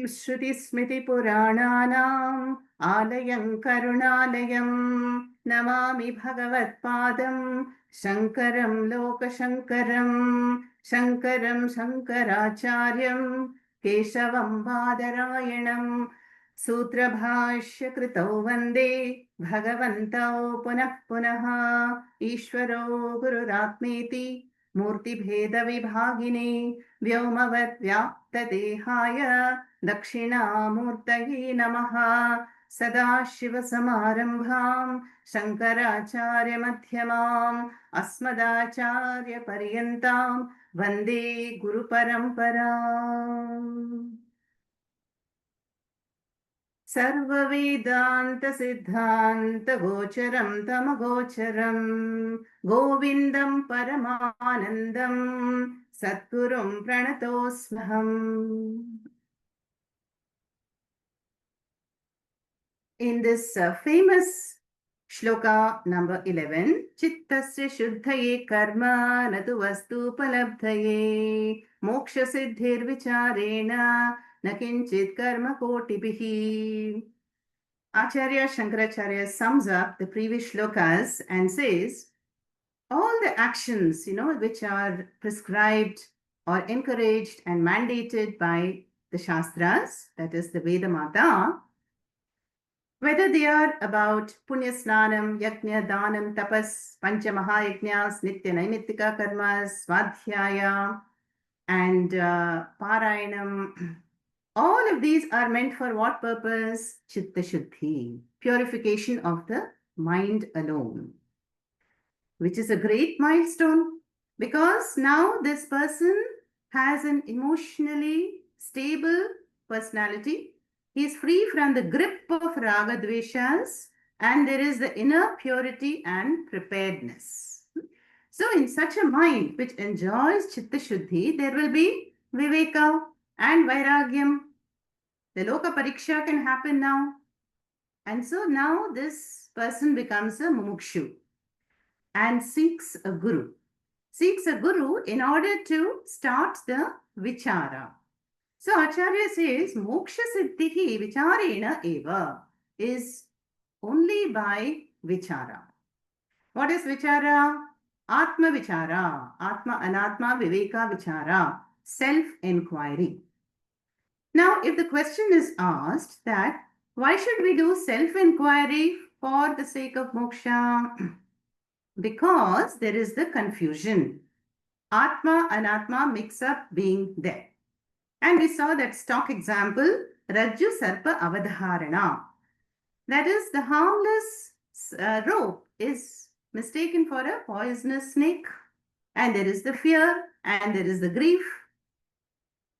श्रुतिस्मृतिपुराणानाम् आलयं करुणालयं नमामि भगवत्पादं शङ्करं लोकशङ्करं शङ्करं शङ्कराचार्यं केशवं बादरायणं सूत्रभाष्यकृतौ वन्दे भगवन्तौ पुनः पुनः ईश्वरो गुरुरात्मेति मूर्तिभेदविभागिने व्योमवद्व्याप्तदेहाय दक्षिणामूर्तये नमः सदाशिवसमारम्भां शङ्कराचार्यमध्यमाम् अस्मदाचार्यपर्यन्तां वन्दे गुरुपरम्पराम् सर्ववेदान्तसिद्धान्तगोचरं तमगोचरं गोविन्दं परमानन्दं सद्गुरुं प्रणतोऽस्म्यहम्. In this famous shloka number 11, Chittasya Shuddhaye Karma Natu Vastu Palabdhaye Moksha Siddhir Vicharena Nakinchit Karma Kotibihi. Acharya Shankaracharya sums up the previous shlokas and says, all the actions, which are prescribed or encouraged and mandated by the Shastras, that is the Veda Mata, whether they are about Punya Snanam, Yajna, Danam, Tapas, Pancha Mahayajnas, Nitya Naimittika Karmas, Svadhyaya, and Parayanam, all of these are meant for what purpose? Chitta Shuddhi, purification of the mind alone, which is a great milestone because now this person has an emotionally stable personality. He is free from the grip of raga dveshas and there is the inner purity and preparedness. So in such a mind which enjoys Chitta Shuddhi, there will be Viveka and Vairagyam. The Loka Pariksha can happen now. And so now this person becomes a mumukshu and seeks a guru. Seeks a guru in order to start the vichara. So Acharya says, Moksha Siddhihi Vicharena Eva is only by vichara. What is vichara? Atma vichara, Atma Anatma Viveka vichara, self-inquiry. Now, if the question is asked that, why should we do self-inquiry for the sake of moksha? Because there is the confusion. Atma, Anatma mix up being there. And we saw that stock example, Rajju Sarpa Avadharana. That is, the harmless rope is mistaken for a poisonous snake. And there is the fear and there is the grief.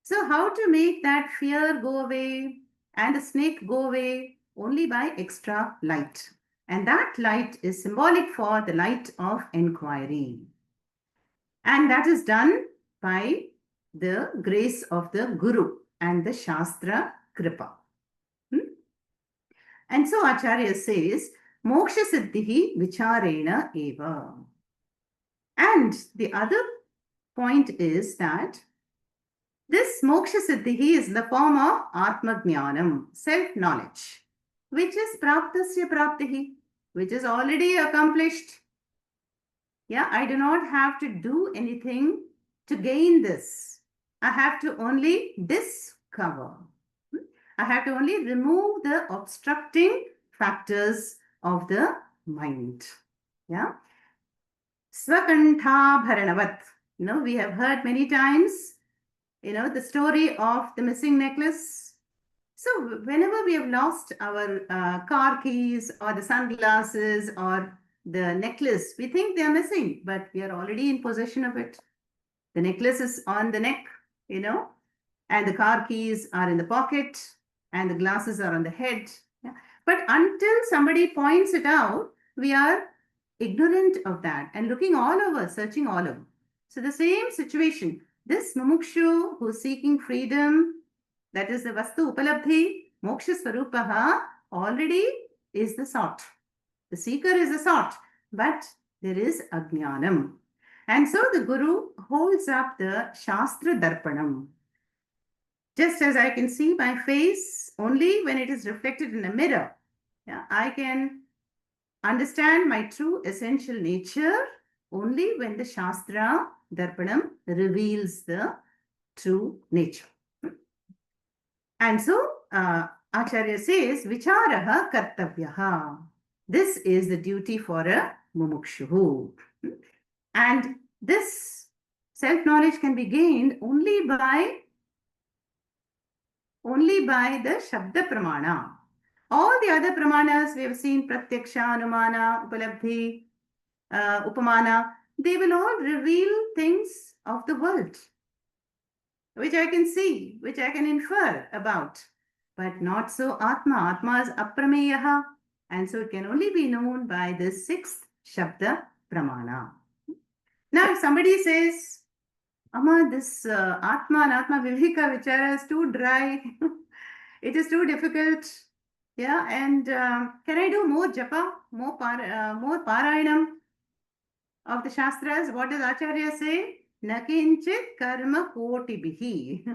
So how to make that fear go away and the snake go away? Only by extra light. And that light is symbolic for the light of inquiry. And that is done by the grace of the Guru and the Shastra Kripa. And so Acharya says, Moksha Siddhihi Vicharena Eva. And the other point is that this Moksha Siddhihi is the form of Atma Jnanam, self-knowledge, which is Praptasya Praptihi, which is already accomplished. Yeah, I do not have to do anything to gain this. I have to only discover. I have to only remove the obstructing factors of the mind. Yeah. Swakantha Bharanavat. We have heard many times, the story of the missing necklace. So whenever we have lost our car keys or the sunglasses or the necklace, we think they are missing, but we are already in possession of it. The necklace is on the neck, and the car keys are in the pocket and the glasses are on the head. Yeah? But until somebody points it out, we are ignorant of that and looking all over, searching all over. So the same situation, this mumukshu who is seeking freedom, that is the vastu upalabdhi, moksha swarupaha, already is the sought. The seeker is the sought, but there is ajnanam. And so the Guru holds up the Shastra Darpanam. Just as I can see my face only when it is reflected in a mirror, yeah, I can understand my true essential nature only when the Shastra Darpanam reveals the true nature. And so Acharya says, Vicharaha Kartavyaha. This is the duty for a mumukshu. And this self-knowledge can be gained only by the Shabda Pramana. All the other pramanas we have seen, Pratyaksha, Anumana, Upalabdhi, Upamana, they will all reveal things of the world, which I can see, which I can infer about, but not so Atma. Atma is aprameyaha, and so it can only be known by the sixth Shabda Pramana. Now, if somebody says, Amma, this Atma and Atma Viveka Vichara is too dry, it is too difficult. Yeah, and can I do more japa, more parayanam of the Shastras? What does Acharya say? Nakinchit karma kotibihi.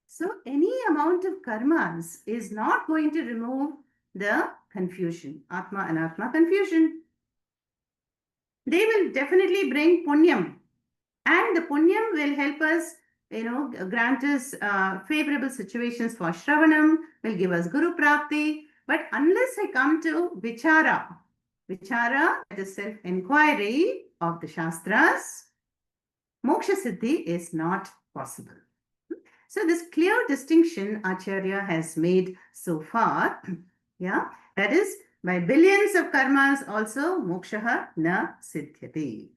So any amount of karmas is not going to remove the confusion, Atma and Atma confusion. They will definitely bring punyam, and the punyam will help us, grant us favorable situations for Shravanam, will give us Guru Prapti. But unless I come to Vichara, that is self-inquiry of the Shastras, Moksha Siddhi is not possible. So this clear distinction Acharya has made so far, yeah, that is by billions of karmas also moksha na siddhyati.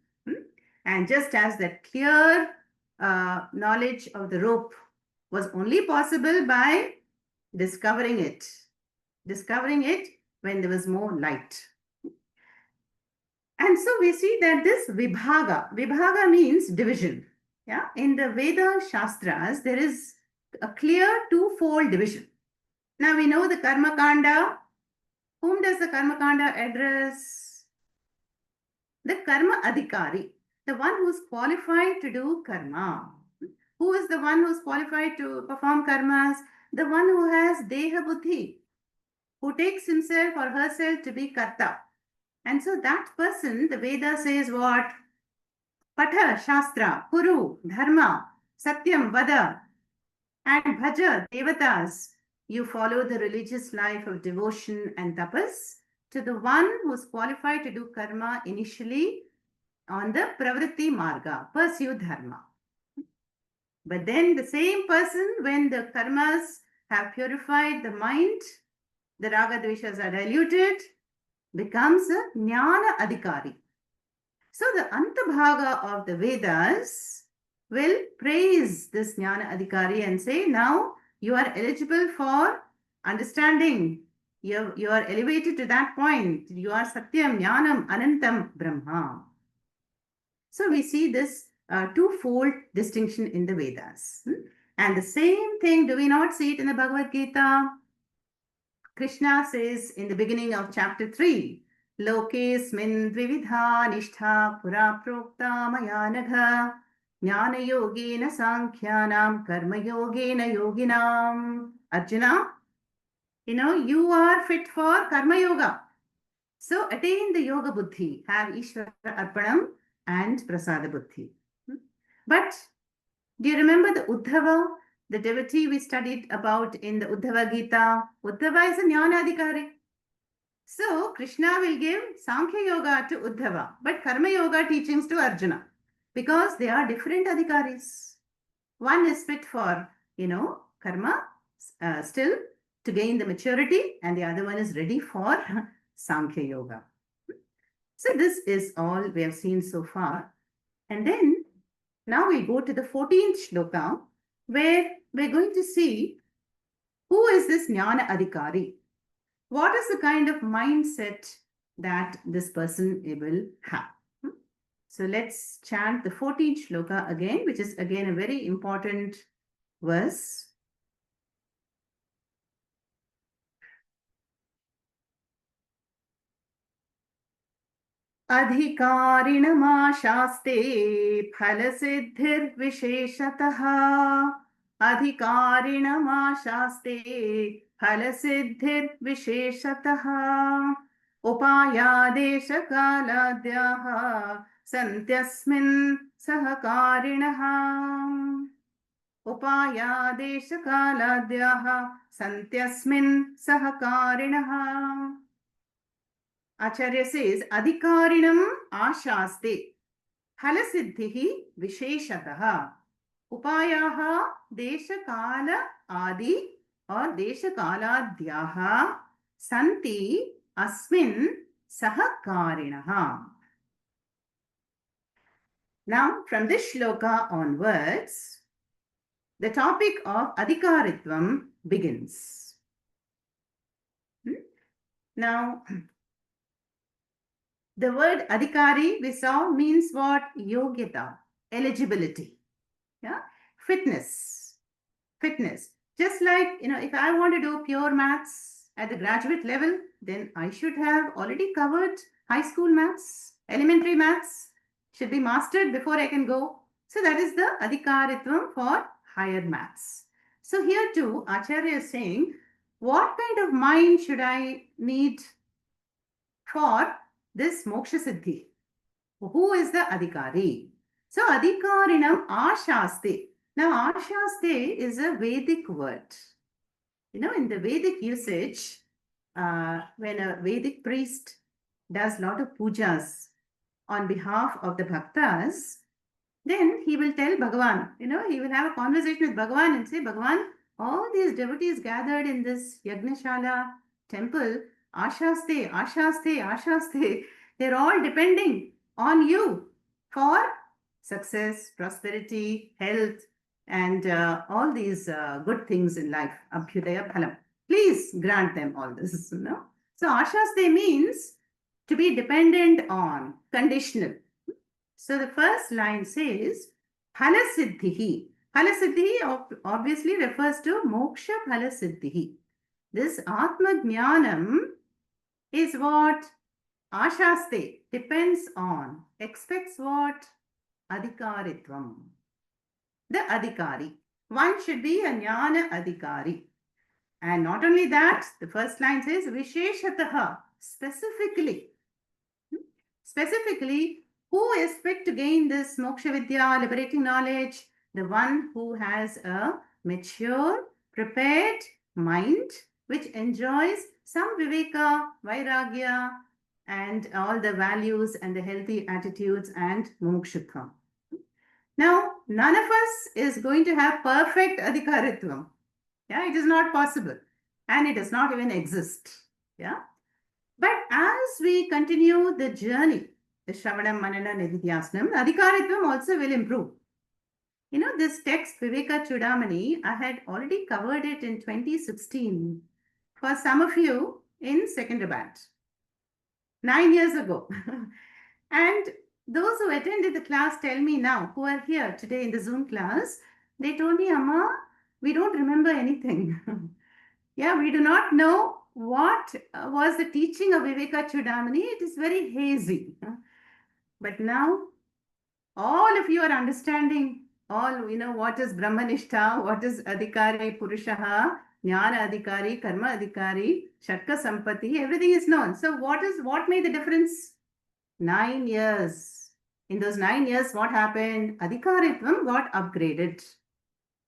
And just as that clear knowledge of the rope was only possible by discovering it when there was more light. And so we see that this vibhaga means division. Yeah, in the Veda Shastras, there is a clear twofold division. Now we know the Karma Kanda. Whom does the Karma Kanda address? The Karma Adhikari, the one who is qualified to do karma. Who is the one who is qualified to perform karmas? The one who has Deha Buddhi, who takes himself or herself to be Karta. And so that person, the Veda says what? Patha, Shastra, Kuru, Dharma, Satyam, Vada, and Bhaja, Devatas. You follow the religious life of devotion and tapas to the one who is qualified to do karma initially on the Pravritti Marga, pursue Dharma. But then the same person, when the karmas have purified the mind, the raga dveshas are diluted, becomes a Jnana Adhikari. So the Antabhaga of the Vedas will praise this Jnana Adhikari and say, now you are eligible for understanding. You are elevated to that point. You are Satyam, Jnanam, Anantam, Brahma. So we see this twofold distinction in the Vedas. And the same thing, do we not see it in the Bhagavad Gita? Krishna says in the beginning of chapter 3, Lokesmin dvividha nishtha pura prokta maya nagha jnana yogena sankhyanam karma yogena yoginam. Arjuna, you are fit for karma yoga. So attain the yoga buddhi, have Ishvara arpanam and prasada buddhi. But do you remember the Uddhava, the devotee we studied about in the Uddhava Gita? Uddhava is a Jnana Adhikari. So Krishna will give Sankhya Yoga to Uddhava, but Karma Yoga teachings to Arjuna, because they are different adhikaris. One is fit for, karma, still to gain the maturity, and the other one is ready for Sankhya Yoga. So this is all we have seen so far. And then now we go to the 14th shloka, where we're going to see who is this Jnana Adhikari. What is the kind of mindset that this person will have? So let's chant the 14th shloka again, which is again a very important verse. अधिकारिणमाशास्ते फलसिद्धिर्विशेषतः अधिकारिणमाशास्ते फलसिद्धिर्विशेषतः उपायादेशकालाद्याः सन्त्यस्मिन् सहकारिणः उपायादेशकालाद्याः सन्त्यस्मिन् सहकारिणः. Acharya says, Adhikarinam ashaste phalasiddhihi visheshataha upayaha deshakala adi or deshakaladhyaha santi asmin sahakarinaha. Now, from this shloka onwards, the topic of adhikaritvam begins. Now, the word adhikari we saw means what? Yogyata, eligibility, yeah, fitness. Just like, if I want to do pure maths at the graduate level, then I should have already covered high school maths, elementary maths should be mastered before I can go. So that is the adhikaritvam for higher maths. So here too, Acharya is saying, what kind of mind should I need for this moksha siddhi? Who is the adhikari? So adhikarinam ashaste. Now ashaste is a Vedic word. In the Vedic usage, when a Vedic priest does lot of pujas on behalf of the bhaktas, then he will tell Bhagavan, he will have a conversation with Bhagavan and say, Bhagavan, all these devotees gathered in this Yagnashala temple, ashaste, ashaste, ashaste, they're all depending on you for success, prosperity, health, and all these good things in life, abhyudaya phalam. Please grant them all this, So ashaste means to be dependent on, conditional. So the first line says, phalasiddhihi. Phalasiddhihi obviously refers to moksha phalasiddhihi. This Atma Jnanam is what ashaste depends on, expects what? Adhikaritvam. The adhikari. One should be a jnana adhikari. And not only that, the first line says visheshataha, specifically. Specifically, who is fit to gain this moksha vidya, liberating knowledge? The one who has a mature, prepared mind, which enjoys some viveka, vairagya, and all the values and the healthy attitudes and mumukshutvam. Now, none of us is going to have perfect adhikaritvam. Yeah, it is not possible. And it does not even exist. Yeah. But as we continue the journey, the Shravanam, Manana, Nididhyasnam, adhikaritvam also will improve. This text, Viveka Chudamani, I had already covered it in 2016 for some of you in Secunderabad, 9 years ago. And those who attended the class tell me now, who are here today in the Zoom class, they told me, Amma, we don't remember anything. Yeah, we do not know what was the teaching of Viveka Chudamani. It is very hazy. But now, all of you are understanding what is Brahmanishta, what is Adhikari Purushaha, Jnana Adhikari, Karma Adhikari, Shatka Sampati, everything is known. So what made the difference? 9 years. In those 9 years, what happened? Adhikaritvam got upgraded.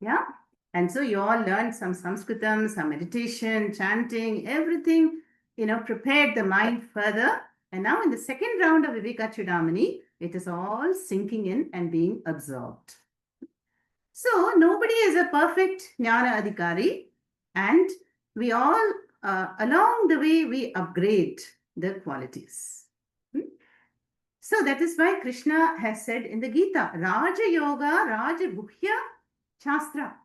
Yeah. And so you all learned some Sanskritam, some meditation, chanting, everything, prepared the mind further. And now in the second round of Viveka Chudamani, it is all sinking in and being absorbed. So nobody is a perfect Jnana Adhikari, and we all, along the way, we upgrade the qualities. So that is why Krishna has said in the Gita, Raja Yoga, Raja Guhya Shastra.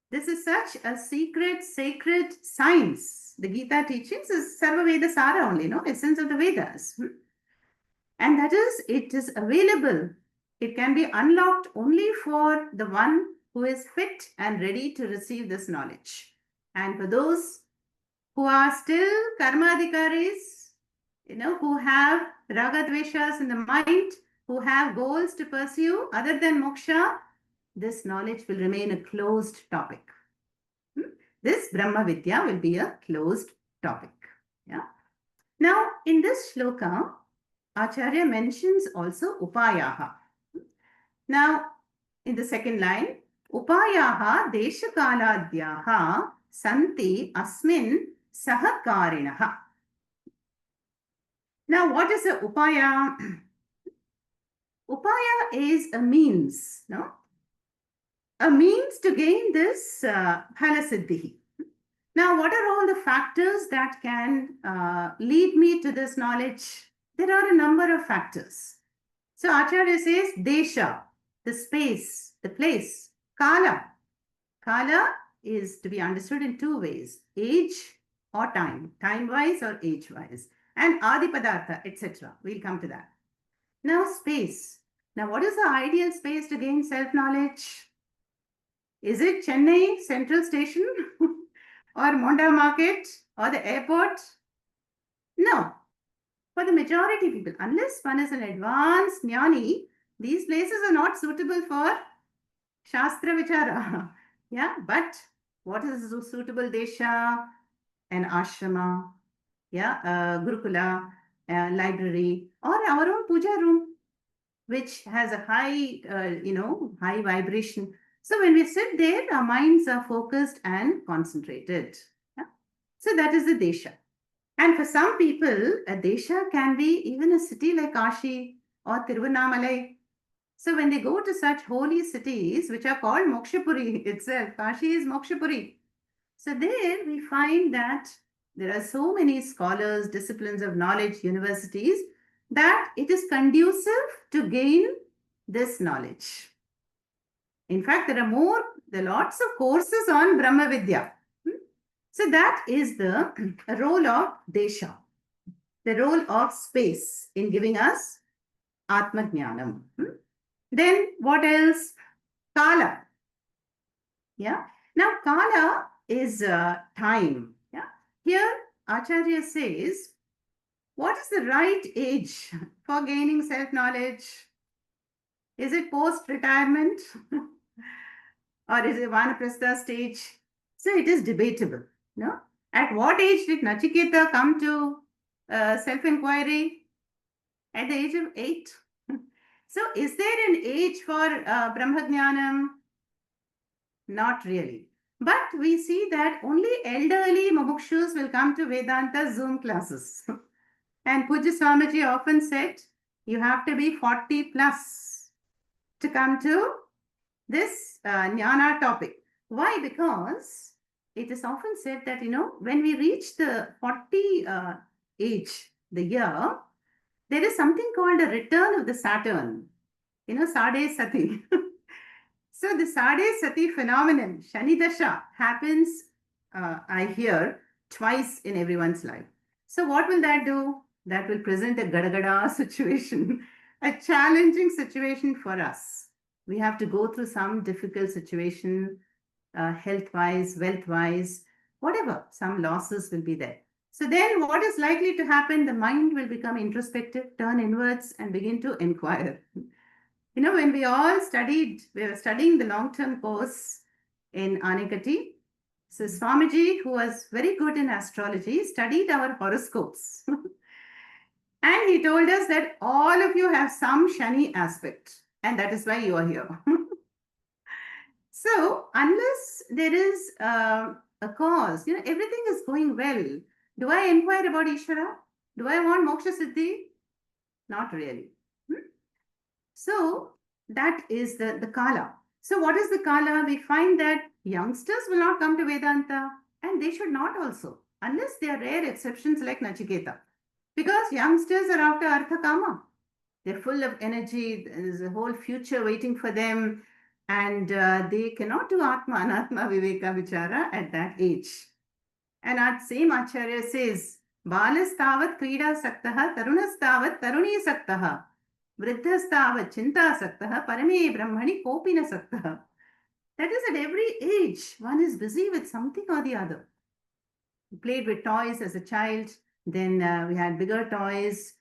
This is such a secret, sacred science. The Gita teachings is Sarva Veda Sara only, essence of the Vedas. And that is, it is available. It can be unlocked only for the one who is fit and ready to receive this knowledge. And for those who are still karma adhikaris, who have raga dveshas in the mind, who have goals to pursue other than moksha, this knowledge will remain a closed topic. This Brahma Vidya will be a closed topic. Yeah. Now, in this shloka, Acharya mentions also upayaha. Now, in the second line, upayaha deshakaladhyaha santi asmin sahakarinaha. Now, what is a upaya? Upaya is a means, no? A means to gain this phalasiddhi. Now, what are all the factors that can lead me to this knowledge? There are a number of factors. So, Acharya says, desha, the space, the place, kala. Kala is to be understood in two ways, age or time, time-wise or age-wise, and adipadartha, etc. We'll come to that. Now, space. Now, what is the ideal space to gain self-knowledge? Is it Chennai Central Station or Monda Market or the airport? No. For the majority of people, unless one is an advanced jnani, these places are not suitable for Shastra Vichara. Yeah, but what is a suitable desha? An ashrama, yeah, Gurukula, library, or our own puja room, which has a high, high vibration. So when we sit there, our minds are focused and concentrated. Yeah? So that is the desha. And for some people, a desha can be even a city like Kashi or Tiruvannamalai. So when they go to such holy cities, which are called Mokshapuri itself, Kashi is Mokshapuri. So there we find that there are so many scholars, disciplines of knowledge, universities, that it is conducive to gain this knowledge. In fact, there are lots of courses on Brahma Vidya. So that is the role of desha, the role of space in giving us Atma Jnanam. Then what else? Kala. Yeah. Now, Kala is time. Yeah. Here, Acharya says, what is the right age for gaining self-knowledge? Is it post-retirement or is it Vanaprastha stage? So it is debatable. No? At what age did Nachiketa come to self-inquiry? At the age of 8. So is there an age for Brahmajnanam? Not really. But we see that only elderly mumukshus will come to Vedanta Zoom classes. And Pujya Swamiji often said, you have to be 40 plus to come to this jnana topic. Why? Because it is often said that, when we reach the 40 age, the year, there is something called a return of the Saturn. Sade Sati. So the Sade Sati phenomenon, Shani Dasha, happens, I hear, twice in everyone's life. So what will that do? That will present a gadagada situation, a challenging situation for us. We have to go through some difficult situation, health-wise, wealth-wise, whatever, some losses will be there. So then what is likely to happen? The mind will become introspective, turn inwards and begin to inquire. When we were studying the long-term course in Anikati, so Swamiji, who was very good in astrology, studied our horoscopes. And he told us that all of you have some Shani aspect, and that is why you are here. So, unless there is a cause, everything is going well. Do I inquire about Ishvara? Do I want Moksha Siddhi? Not really. So that is the Kala. So what is the Kala? We find that youngsters will not come to Vedanta and they should not also, unless they are rare exceptions like Nachiketa. Because youngsters are after Artha Kama. They're full of energy. There's a whole future waiting for them. And they cannot do Atma, Anatma, Viveka, Vichara at that age. And our same Acharya says, Balastavat Krida Saktaha, Tarunastavat Taruni Saktaha. Vriddhastavat chinta saktaha parame brahmani kopina saktaha. That is, at every age, one is busy with something or the other. We played with toys as a child, then we had bigger toys,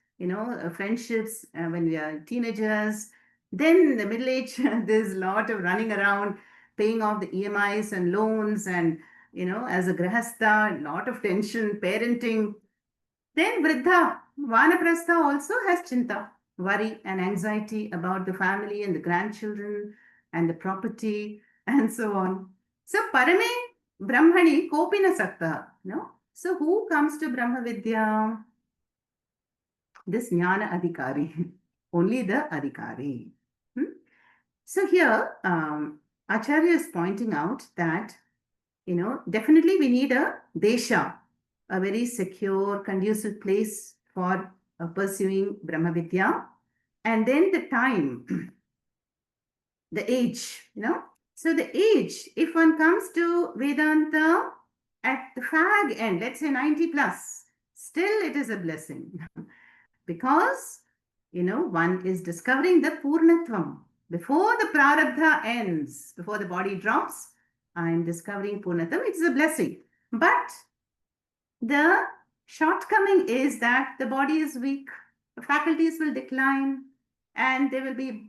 friendships when we are teenagers, Then the middle age, there's a lot of running around, paying off the EMIs and loans, and as a grahastha, a lot of tension, parenting. Then Vriddha, Vanaprastha also has chinta, worry and anxiety about the family and the grandchildren and the property and so on. So Parame Brahmani Kopina Sakta, So who comes to Brahma Vidya? This Jnana Adhikari, only the Adhikari. Hmm? So here, Acharya is pointing out that, definitely we need a desha, a very secure, conducive place for pursuing Brahma Vidya. And then the time, the age, So the age, if one comes to Vedanta at the fag end, let's say 90 plus, still it is a blessing because, one is discovering the Purnatvam. Before the prarabdha ends, before the body drops, I'm discovering Purnatvam. It's a blessing. But the shortcoming is that the body is weak, the faculties will decline, and there will be,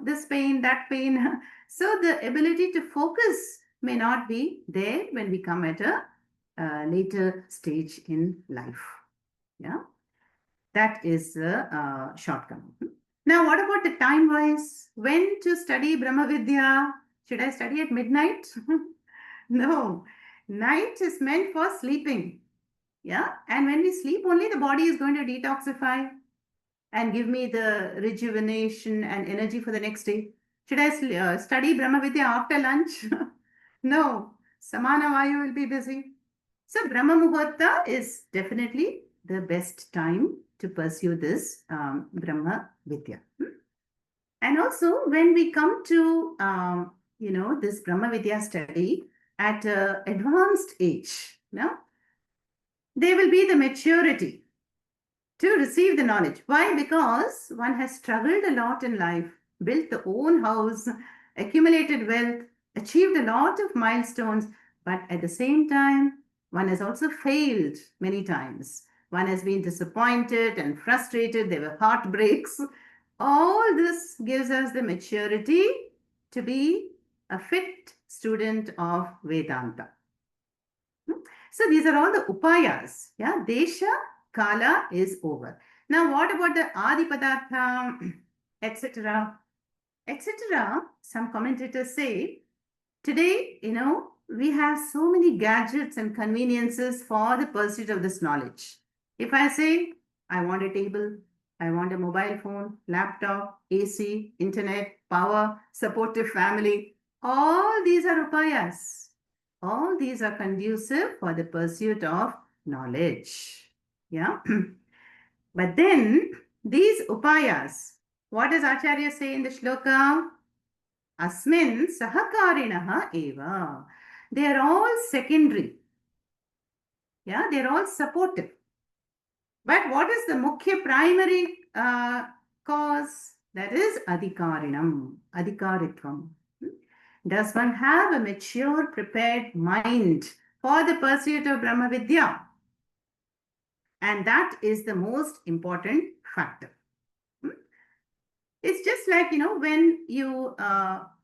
this pain, that pain. So the ability to focus may not be there when we come at a later stage in life. Yeah. That is the shortcoming. Now, what about the time wise? When to study Brahma Vidya? Should I study at midnight? No. Night is meant for sleeping. Yeah. And when we sleep, only the body is going to detoxify and give me the rejuvenation and energy for the next day. Should I study Brahma Vidya after lunch? No. Samana Vayu will be busy. So, Brahma Muhurta is definitely the best time to pursue this Brahma Vidya. And also, when we come to, this Brahma Vidya study at an advanced age, there will be the maturity to receive the knowledge. Why? Because one has struggled a lot in life, built the own house, accumulated wealth, achieved a lot of milestones, but at the same time, one has also failed many times. One has been disappointed and frustrated. There were heartbreaks. All this gives us the maturity to be a fit student of Vedanta. So these are all the upayas. Yeah, Desha, Kala is over. Now, what about the Adi Padartha, etc., etc.? Some commentators say today, we have so many gadgets and conveniences for the pursuit of this knowledge. If I say, I want a table, I want a mobile phone, laptop, AC, internet, power, supportive family, all these are upayas. All these are conducive for the pursuit of knowledge. Yeah. But then these upayas, what does Acharya say in the shloka? Asmin sahakarinaha eva. They are all secondary. Yeah, they are all supportive. But what is the mukhya primary cause? That is adhikarinam, adhikaritvam. Does one have a mature, prepared mind for the pursuit of Brahma Vidya? And that is the most important factor. It's just like, when you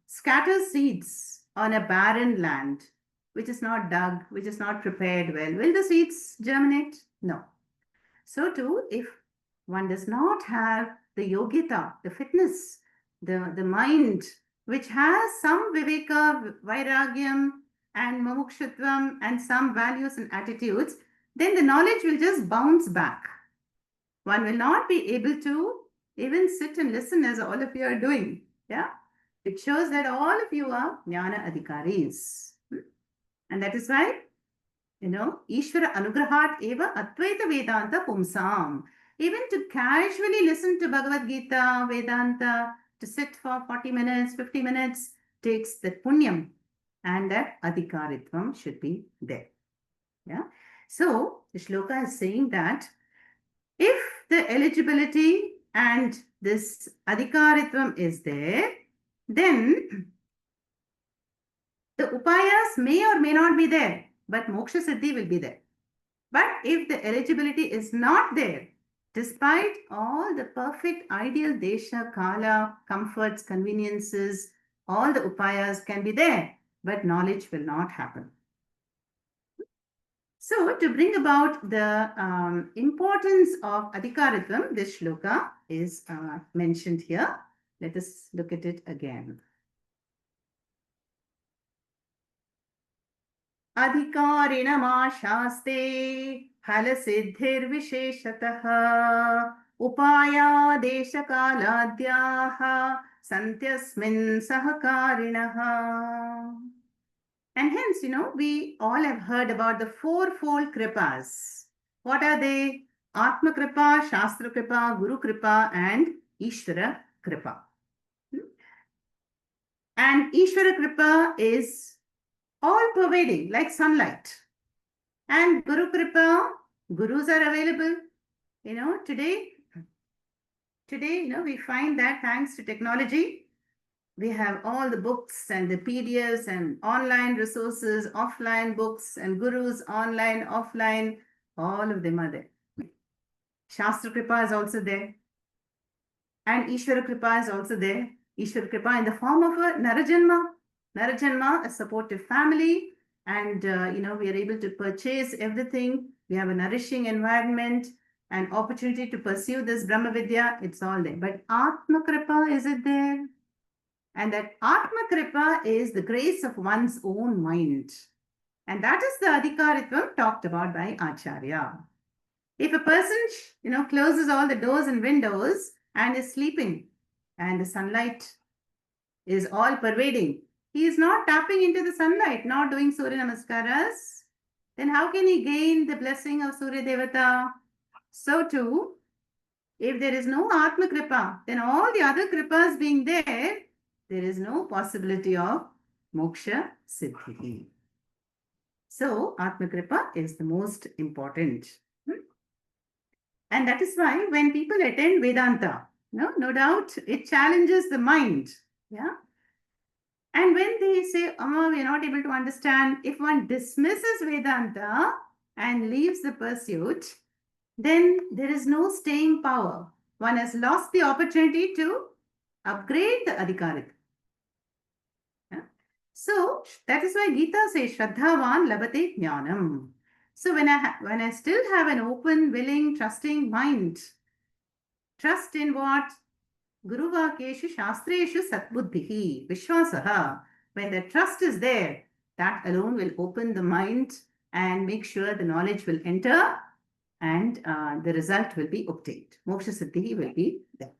scatter seeds on a barren land, which is not dug, which is not prepared well, will the seeds germinate? No. So too, if one does not have the yogita, the fitness, the mind, which has some viveka, vairagyam, and mumukshutvam, and some values and attitudes, then the knowledge will just bounce back. One will not be able to even sit and listen as all of you are doing. Yeah. It shows that all of you are jnana adhikaris. And that is why, Ishvara anugrahat eva advaita vedanta pumsam. Even to casually listen to Bhagavad Gita, Vedanta, to sit for 40 minutes, 50 minutes, takes the punyam. And that adhikaritvam should be there. Yeah. So the shloka is saying that if the eligibility and this adhikaritvam is there, then the upayas may or may not be there, but moksha siddhi will be there. But if the eligibility is not there, Despite all the perfect ideal desha, kala, comforts, conveniences, all the upayas can be there, but knowledge will not happen. So, to bring about the importance of adhikaritvam, this shloka is mentioned here. Let us look at it again. अधिकारिणमाशास्ते फलसिद्धिर्विशेषतः उपायादेशकालाद्याः सन्त्यस्मिन् सहकारिणः. And hence, we all have heard about the fourfold kripas. What are they? Atma kripa, Shastra kripa, Guru kripa, and Ishvara kripa. And Ishvara kripa is all pervading, like sunlight. And Guru Kripa, Gurus are available. Today, we find that thanks to technology, we have all the books and the PDFs and online resources, offline books and Gurus, online, offline, all of them are there. Shastra Kripa is also there. And Ishvara Kripa is also there. Ishvara Kripa in the form of a Narajanma. Narajanma, a supportive family, and we are able to purchase everything. We have a nourishing environment and opportunity to pursue this Brahma Vidya. It's all there. But Atma Kripa, is it there? And that Atma Kripa is the grace of one's own mind. And that is the Adhikaritvam talked about by Acharya. If a person, closes all the doors and windows and is sleeping, and the sunlight is all pervading, he is not tapping into the sunlight, not doing Surya Namaskaras, then how can he gain the blessing of Surya Devata? So too, if there is no Atma Kripa, then all the other Kripas being there, there is no possibility of Moksha Siddhi. So, Atma Kripa is the most important. And that is why when people attend Vedanta, no doubt it challenges the mind. Yeah. And when they say, oh, we are not able to understand, if one dismisses Vedanta and leaves the pursuit, then there is no staying power. One has lost the opportunity to upgrade the adhikarit. Yeah? So that is why Gita says, Shraddhavan labate jnanam. So when I still have an open, willing, trusting mind, trust in what? Guru Vakeshu Shastreshu Satbuddhihi Vishwasaha. When the trust is there, that alone will open the mind and make sure the knowledge will enter and the result will be obtained. Moksha Siddhi will be there.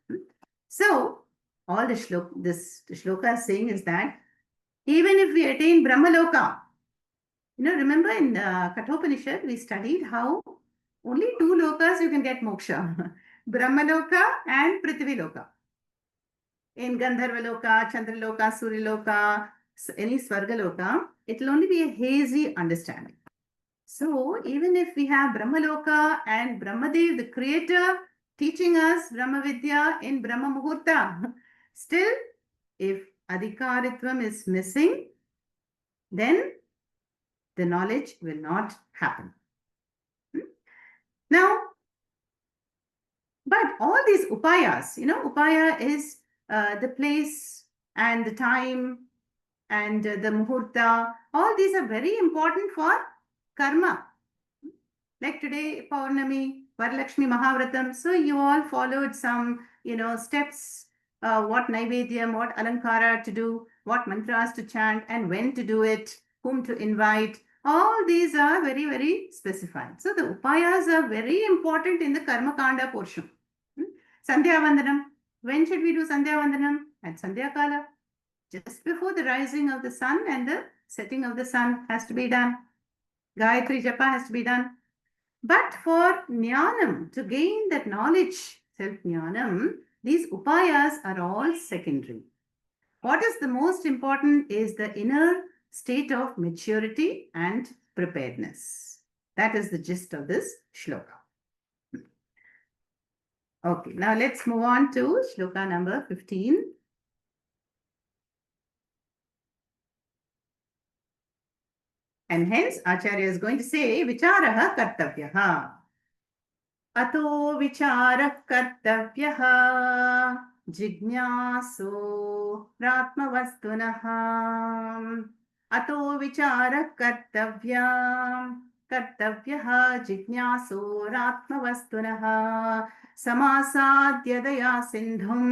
So, all this shloka is saying is that even if we attain Brahmaloka, remember in Kathopanishad, we studied how only two lokas you can get moksha. Brahmaloka and Prithviloka. In Gandharvaloka, Chandraloka, Suryaloka, any Svargaloka, it will only be a hazy understanding. So, even if we have Brahmaloka and Brahmadev, the creator, teaching us Brahma Vidya in Brahma Muhurta, still, if Adhikaritvam is missing, then the knowledge will not happen. Now, but all these upayas, upaya is the place and the time and the muhurta, all these are very important for karma. Like today, Paurnami, Varalakshmi Mahavratam. So you all followed some, steps, what Naivedyam, what Alankara to do, what mantras to chant, and when to do it, whom to invite. All these are very, very specified. So the upayas are very important in the Karma Kanda portion. Sandhya Vandanam. When should we do Sandhya Vandanam? At Sandhya Kala. Just before the rising of the sun and the setting of the sun has to be done. Gayatri Japa has to be done. But for Jnanam, to gain that knowledge, self-Jnanam, these upayas are all secondary. What is the most important is the inner state of maturity and preparedness. That is the gist of this shloka. Okay, now let's move on to shloka number 15. And hence, Acharya is going to say, Vicharaha Kartavyaha. Ato vichara kartavyaha jignaso ratmavastunaha. Ato vichara kartavyaha jignaso ratmavastunaha. Samasadya daya sindhum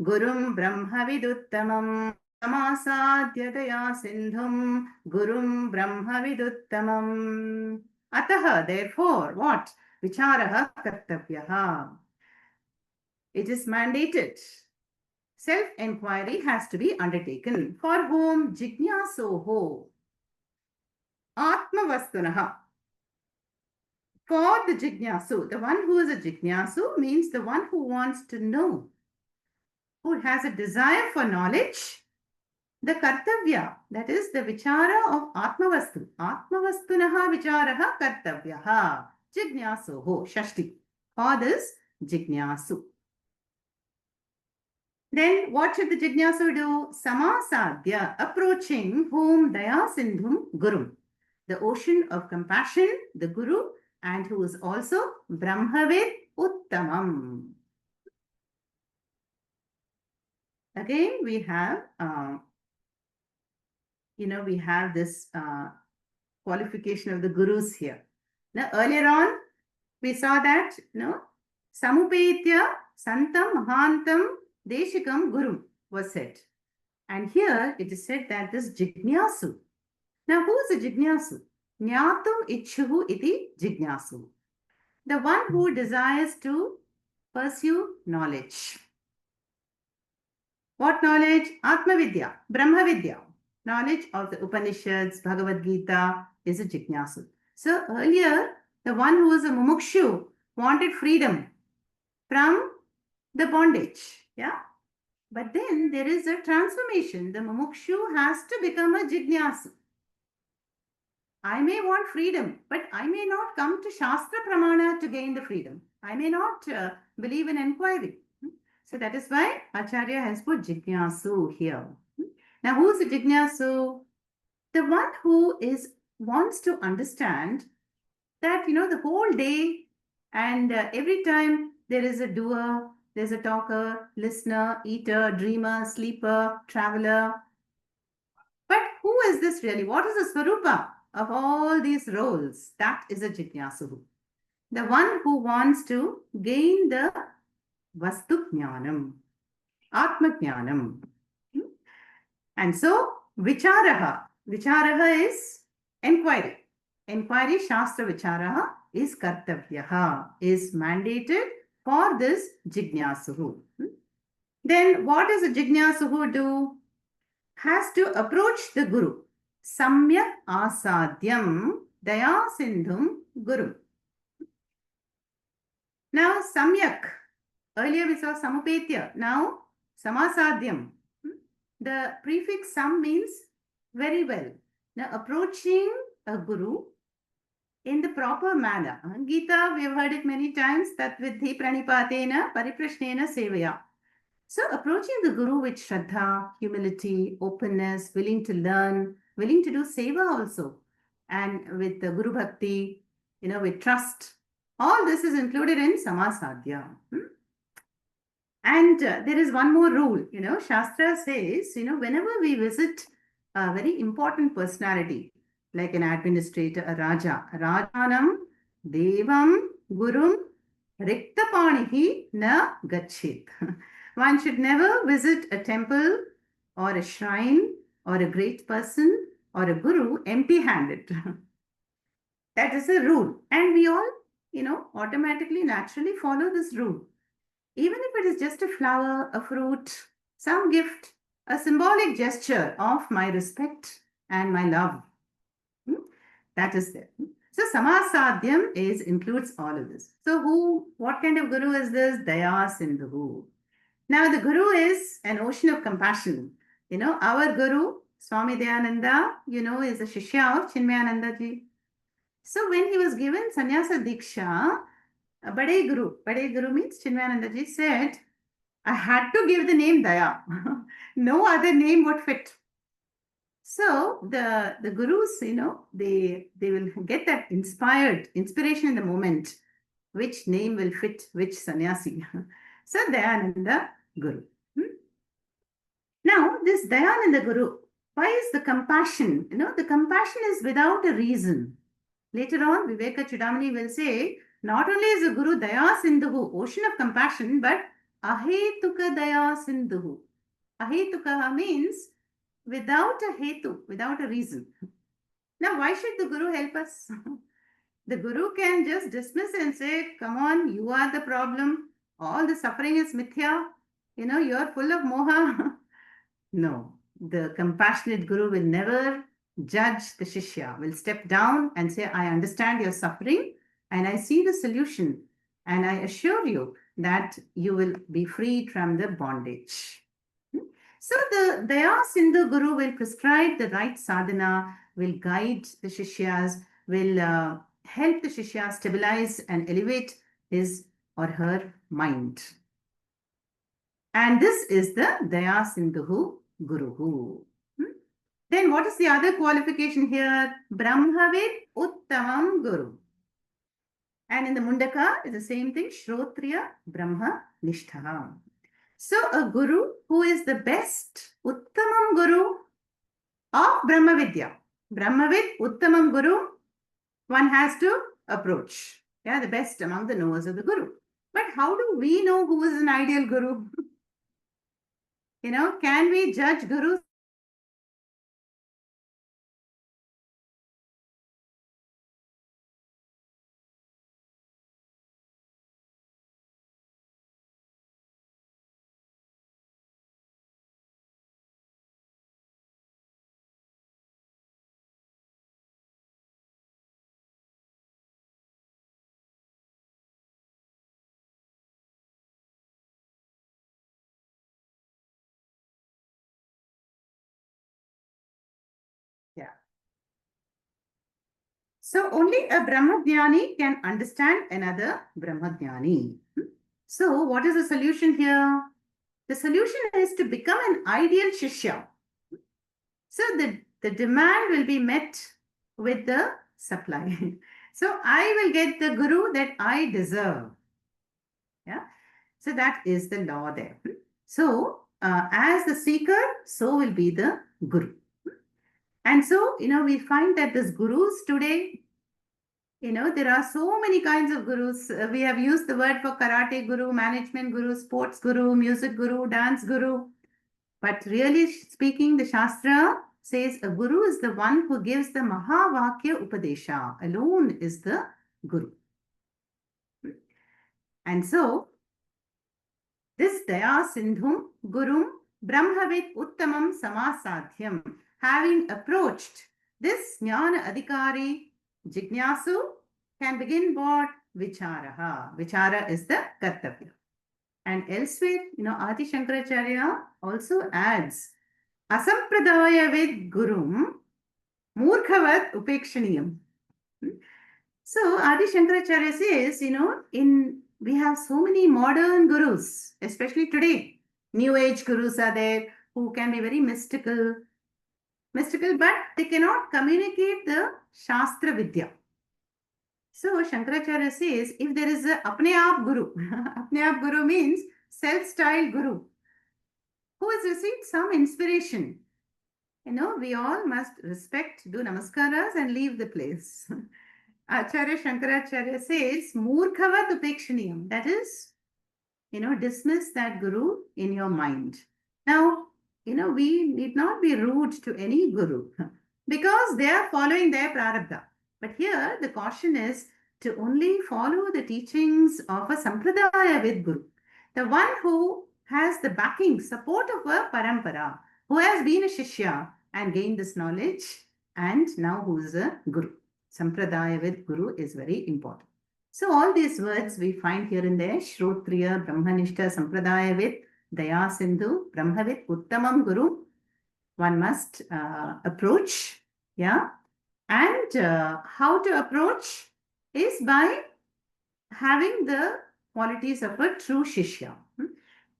gurum brahma viduttamam. Samasadya daya sindhum gurum brahma viduttamam. Ataha, therefore, what? Vicharaha kartavyaha. It is mandated. Self-inquiry has to be undertaken. For whom? Jignasoho. Atmavastunaha. For the jignasu. The one who is a jignasu means the one who wants to know, who has a desire for knowledge. The kartavya, that is the vichara of Atmavastu. Atmavastunaha vicharaha kartavyaha. Jignasoho. Shashti. For this jignasu. Then what should the jignasu do? Samasadya, approaching whom? Daya Sindhum Guru, the ocean of compassion, the Guru, and who is also Brahmavid Uttamam. Again, we have, we have this qualification of the Gurus here. Now, earlier on, we saw that, Samupetya Santam Mahantam Deshikam Guru was said. And here it is said that this Jignasu. Now, who is a Jignasu? Jnatum Ichuhu iti Jignasu. The one who desires to pursue knowledge. What knowledge? Atmavidya, Brahmavidya. Knowledge of the Upanishads, Bhagavad Gita is a Jignasu. So earlier, the one who was a Mumukshu wanted freedom from the bondage. Yeah. But then there is a transformation. The Mumukshu has to become a Jignasu. I may want freedom, but I may not come to Shastra Pramana to gain the freedom. I may not believe in inquiry. So that is why Acharya has put Jignasu here. Now, who is a Jignasu? The one who wants to understand that, the whole day and every time there is a doer, there's a talker, listener, eater, dreamer, sleeper, traveler. But who is this really? What is the Swarupa of all these roles? That is a Jignasu. The one who wants to gain the Vastu Jnanam, Atma Jnanam. And so, Vicharaha. Vicharaha is inquiry. Inquiry, Shastra Vicharaha is Kartavyaha, is mandated for this Jignasu. Then what does a Jignasu do? Has to approach the Guru. Samyak Asadyam Daya Sindhum Guru. Now, Samyak. Earlier we saw Samupetya. Now, Samasadyam. The prefix Sam means very well. Now, approaching a Guru in the proper manner. Gita, we have heard it many times, that vidhi pranipatena pariprashnena sevaya. So, approaching the Guru with Shraddha, humility, openness, willing to learn, willing to do seva also, and with the Guru Bhakti, with trust. All this is included in Samasadhya. And there is one more rule, Shastra says, whenever we visit a very important personality, like an administrator, a Raja, Rajanam, Devam, Gurum, Riktapanihi na Gachit. One should never visit a temple or a shrine or a great person or a guru empty-handed. That is a rule. And we all, automatically, naturally follow this rule. Even if it is just a flower, a fruit, some gift, a symbolic gesture of my respect and my love. That is there. So Samasadhyam includes all of this. So what kind of guru is this? Daya Sindhu. Now the guru is an ocean of compassion. Our guru, Swami Dayananda, is a Shishya of Chinmayananda ji. So when he was given Sannyasa Diksha, Bade Guru means Chinmayananda ji said, I had to give the name Daya. No other name would fit. So the gurus, they will get that inspiration in the moment which name will fit which sannyasi. So Dayananda Guru. Now, this Dayananda Guru, why is the compassion? The compassion is without a reason. Later on, Viveka Chudamani will say, not only is the Guru Daya Sindhu, ocean of compassion, but Ahetuka Daya Sindhu. Ahetuka means without a hetu, without a reason. Now, why should the Guru help us? The Guru can just dismiss and say, come on, you are the problem. All the suffering is mithya. You are full of moha. No, the compassionate Guru will never judge the Shishya, will step down and say, I understand your suffering and I see the solution. And I assure you that you will be freed from the bondage. So the Daya Sindhu Guru will prescribe the right sadhana, will guide the Shishyas, will help the Shishya stabilize and elevate his or her mind. And this is the Daya Sindhu Guru. Then what is the other qualification here? Brahmavid Uttamam Guru. And in the Mundaka is the same thing, Shrotriya Brahma Nishtha. So a Guru who is the best Uttamam Guru of Brahma Vidya. Brahmavid Uttamam Guru, one has to approach. Yeah, the best among the knowers of the Guru. But how do we know who is an ideal Guru? Can we judge Gurus? Yeah. So only a Brahmajnani can understand another Brahmajnani. So what is the solution here? The solution is to become an ideal Shishya. So the demand will be met with the supply. So I will get the Guru that I deserve. Yeah. So that is the law there. So as the seeker, so will be the Guru. And so, we find that these Gurus today, there are so many kinds of Gurus. We have used the word for karate Guru, management Guru, sports Guru, music Guru, dance Guru. But really speaking, the Shastra says a Guru is the one who gives the Mahavakya Upadesha. Alone is the Guru. And so, this Daya Sindhum Gurum Brahmavid Uttamam Samasadhyam, having approached this Jnana Adhikari Jignasu, can begin what? Vicharaha. Vichara is the Kartavya. And elsewhere, Adi Shankaracharya also adds Asampradaya Ved Gurum Murkhavat Upekshaniyam. So Adi Shankaracharya says, we have so many modern gurus, especially today. New age gurus are there who can be very mystical, but they cannot communicate the Shastra Vidya. So Shankaracharya says, if there is a Apne Aap Guru, Apne Aap Guru means self-styled Guru, who has received some inspiration, we all must respect, do namaskaras and leave the place. Acharya Shankaracharya says, Murkhavat Upekshaniyam. That is, dismiss that Guru in your mind. Now, we need not be rude to any Guru because they are following their prarabdha. But here, the caution is to only follow the teachings of a Sampradaya with Guru. The one who has the backing, support of a Parampara, who has been a Shishya and gained this knowledge, and now who is a Guru. Sampradaya with Guru is very important. So all these words we find here and there, Shrotriya, Brahmanishta, Sampradaya with Daya Sindhu, Brahmavid, Uttamam Guru, one must approach, yeah. And how to approach is by having the qualities of a true Shishya.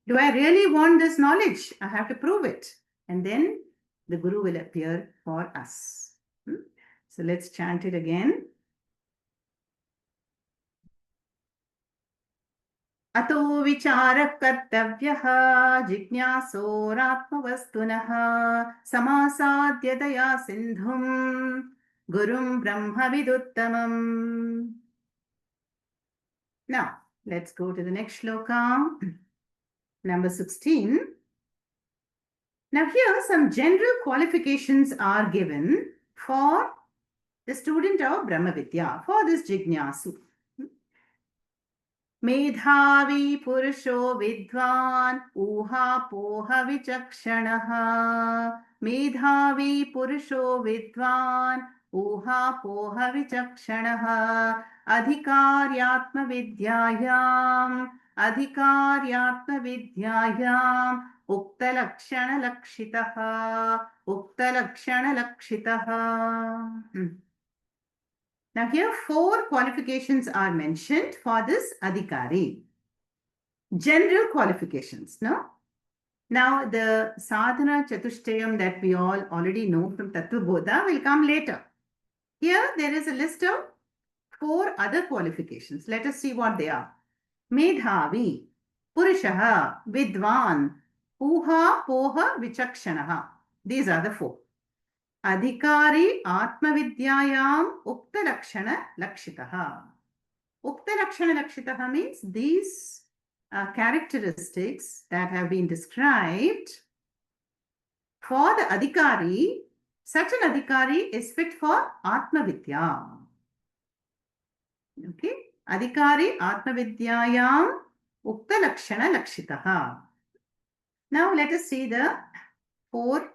Do I really want this knowledge? I have to prove it. And then the Guru will appear for us. So let's chant it again. अतो विचारः कर्तव्यः जिज्ञासोरात्मवस्तुनः समासाद्य दया सिन्धुं गुरुं ब्रह्मविदुत्तमम्. Now, let's go to the next shloka, number 16. Now, here some general qualifications are given for the student of Brahma Vidya, for this Jignasu. मेधावी पुरुषो विद्वान् ऊहापोह विचक्षणः मेधावी पुरुषो विद्वान् ऊहापोह विचक्षणः अधिकार्यात्मविद्यायाम् उक्तलक्षणलक्षितः उक्तलक्षणलक्षितः. Now here 4 qualifications are mentioned for this adhikari. General qualifications, no? Now the sadhana chatushtayam that we all already know from Tattva Bodha will come later. Here there is a list of 4 other qualifications. Let us see what they are. Medhavi, Purushaha, Vidwan, Uha, Poha, Vichakshanaha. These are the 4. Adhikari Atmavidyayam Ukta Lakshana Lakshitaha. Ukta Lakshana Lakshitaha means these characteristics that have been described for the Adhikari. Such an Adhikari is fit for Atmavidya. Okay. Adhikari Atmavidyayam Ukta Lakshana Lakshitaha. Now let us see the 4.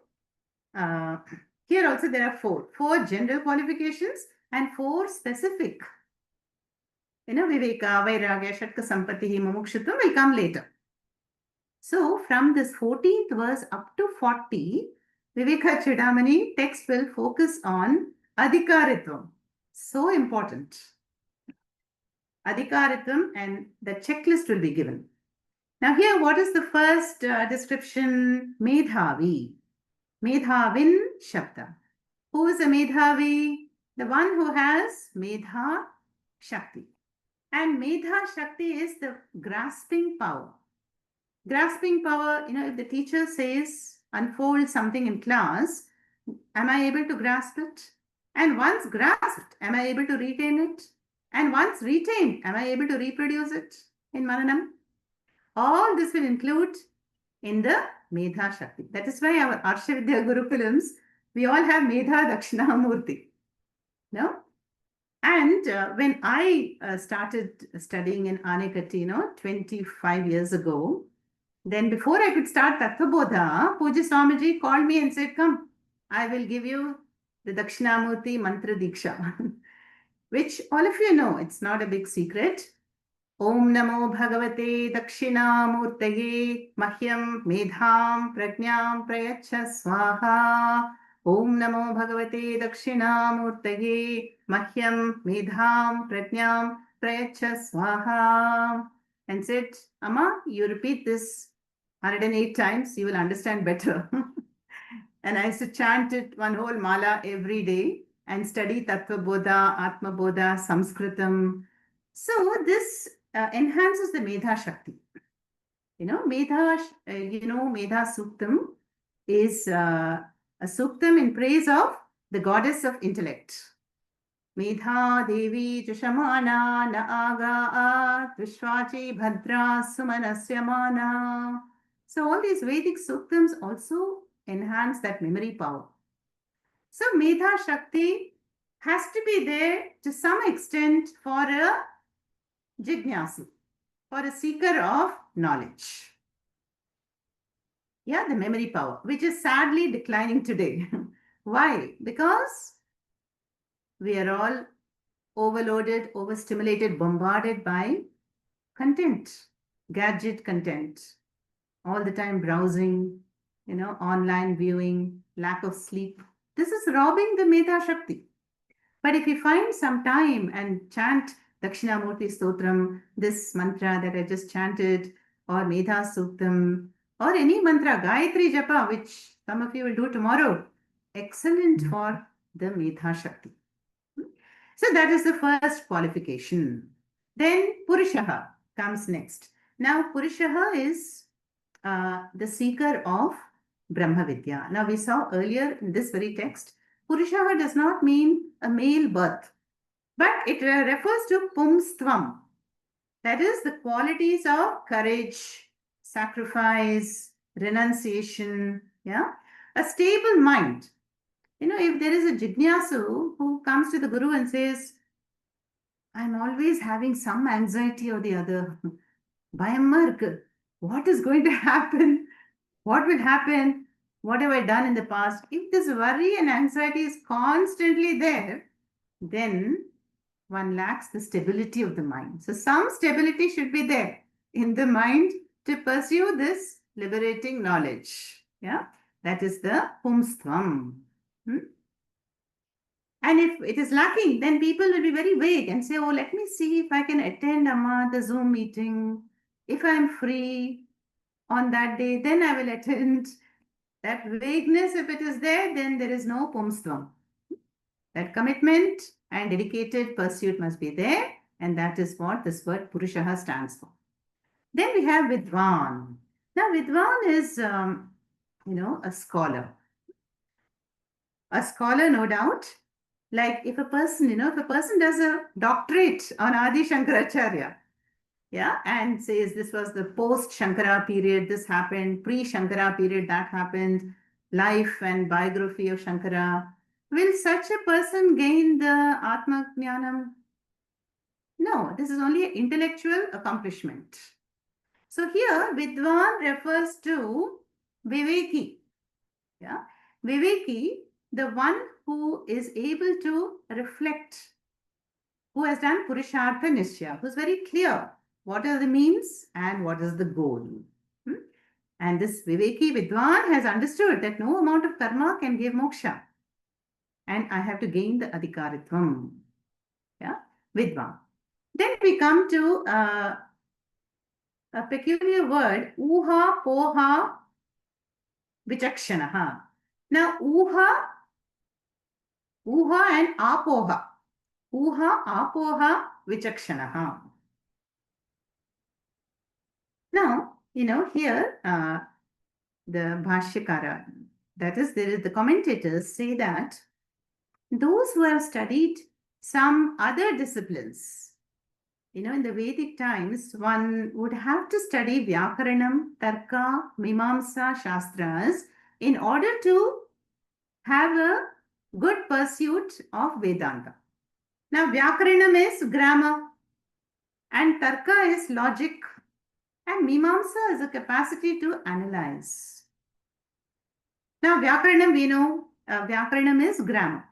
Here also there are 4 general qualifications and 4 specific. Viveka, Vairagya, Shatka Sampatihi, Mumukshutvam will come later. So from this 14th verse up to 40, Viveka Chudamani text will focus on Adhikaritvam. So important. Adhikaritvam, and the checklist will be given. Now here, what is the first description? Medhavi. Medhavin Shabda. Who is a Medhavi? The one who has Medha Shakti. And Medha Shakti is the grasping power. Grasping power, if the teacher says, unfold something in class, am I able to grasp it? And once grasped, am I able to retain it? And once retained, am I able to reproduce it in Maranam? All this will include in the Medha Shakti. That is why our Arshavidya Gurukulams, we all have Medha Dakshinamurti. No? And when I started studying in Anekati, 25 years ago, then before I could start Tattva Bodha, Puja Swamiji called me and said, come, I will give you the Dakshinamurti Mantra Diksha, which all of you know, it's not a big secret. Om Namo Bhagavate Dakshinamurtaye Mahyam Medham Prajnam Prayacha Swaha. Om Namo Bhagavate Dakshinamurtaye Mahyam Medham Prajnam Prayacha Swaha. And said, Amma, you repeat this 108 times, you will understand better. And I used to chant it one whole mala every day and study Tattva Bodha, Atma Bodha, Sanskritam. So this enhances the Medha Shakti. Medha Suktam is a Suktam in praise of the goddess of intellect. Medha Devi Jushamana Na Aga Vishwachi Bhadra Sumanasya Mana. So all these Vedic Suktams also enhance that memory power. So Medha Shakti has to be there to some extent for a Jignasu, for a seeker of knowledge. Yeah, the memory power, which is sadly declining today. Why? Because we are all overloaded, overstimulated, bombarded by content, gadget content, all the time browsing, online viewing, lack of sleep. This is robbing the Medha Shakti. But if you find some time and chant Dakshinamurti Stotram, this mantra that I just chanted, or Medha Suktam, or any mantra, Gayatri Japa, which some of you will do tomorrow, excellent for the Medha Shakti. So that is the first qualification. Then Purushaha comes next. Now, Purushaha is the seeker of Brahma Vidya. Now, we saw earlier in this very text, Purushaha does not mean a male birth, but it refers to Pumstvam. That is the qualities of courage, sacrifice, renunciation, yeah, a stable mind. If there is a jignasu who comes to the guru and says, I'm always having some anxiety or the other, Bayamark, what is going to happen? What will happen? What have I done in the past? If this worry and anxiety is constantly there, then one lacks the stability of the mind. So, some stability should be there in the mind to pursue this liberating knowledge. Yeah, that is the pumstvam. Hmm? And if it is lacking, then people will be very vague and say, oh, let me see if I can attend Amma, the Zoom meeting. If I'm free on that day, then I will attend. That vagueness, if it is there, then there is no pumstvam. That commitment and dedicated pursuit must be there, and that is what this word Purushaha stands for. Then we have Vidwan. Now, Vidwan is, a scholar. A scholar, no doubt. Like if a person does a doctorate on Adi Shankaracharya, yeah, and says this was the post Shankara period, this happened, pre Shankara period, that happened, life and biography of Shankara. Will such a person gain the Atma Jnanam? No, this is only an intellectual accomplishment. So here, Vidwan refers to Viveki. Yeah, Viveki, the one who is able to reflect, who has done Purushartha Nishya, who's very clear what are the means and what is the goal. Hmm? And this Viveki Vidwan has understood that no amount of karma can give moksha. And I have to gain the adhikaritvam. Yeah, Vidwan. Then we come to a peculiar word, uha, poha, vichakshanaha. Now, uha and apoha. Uha, apoha, vichakshanaha. Now, here the Bhashyakara, that is, there is the commentators say that those who have studied some other disciplines, in the Vedic times, one would have to study Vyakaranam, Tarka, Mimamsa, Shastras in order to have a good pursuit of Vedanta. Now, Vyakaranam is grammar, and Tarka is logic, and Mimamsa is a capacity to analyze. Now, Vyakaranam, we know, Vyakaranam is grammar.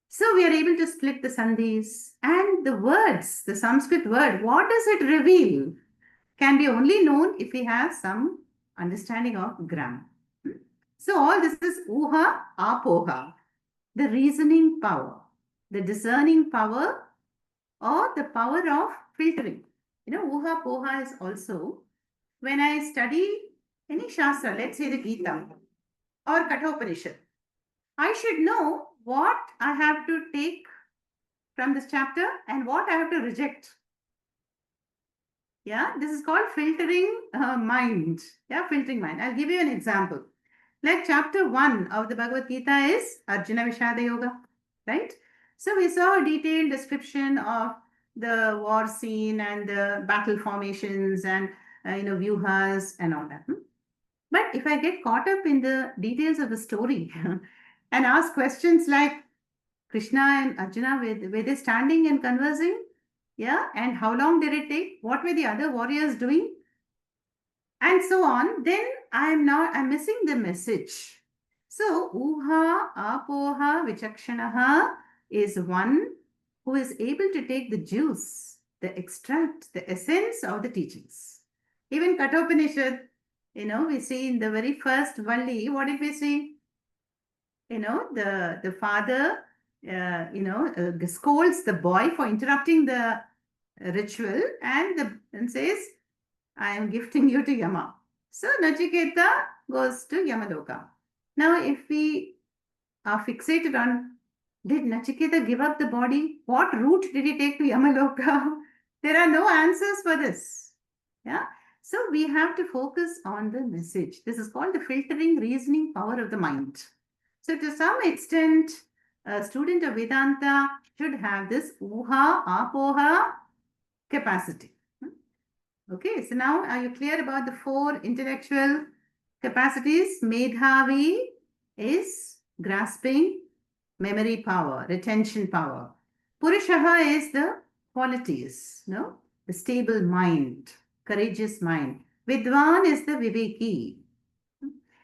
So we are able to split the sandhis and the words, the Sanskrit word, what does it reveal? Can be only known if we have some understanding of grammar. So all this is uha, apoha, the reasoning power, the discerning power, or the power of filtering. Uha, poha is also when I study any shastra, let's say the Gita or Kathopanishad, I should know what I have to take from this chapter and what I have to reject. Yeah, this is called filtering mind. Yeah, filtering mind. I'll give you an example. Like chapter 1 of the Bhagavad Gita is Arjuna Vishada Yoga, right? So we saw a detailed description of the war scene and the battle formations and vyuhas and all that. But if I get caught up in the details of the story and ask questions like Krishna and Arjuna, were they standing and conversing? Yeah, and how long did it take? What were the other warriors doing? And so on. Then I'm missing the message. So, uha, apoha, vichakshanaha is one who is able to take the juice, the extract, the essence of the teachings. Even Kathopanishad, we see in the very first Valli, what did we see? The father, scolds the boy for interrupting the ritual and says, I am gifting you to Yama. So Nachiketa goes to Yamaloka. Now, if we are fixated on, did Nachiketa give up the body? What route did he take to Yamaloka? There are no answers for this. Yeah. So we have to focus on the message. This is called the filtering reasoning power of the mind. So to some extent, a student of Vedanta should have this uha, apoha capacity. Okay, so now are you clear about the four intellectual capacities? Medhavi is grasping memory power, retention power. Purushaha is the qualities, no? The stable mind, courageous mind. Vidwan is the viveki.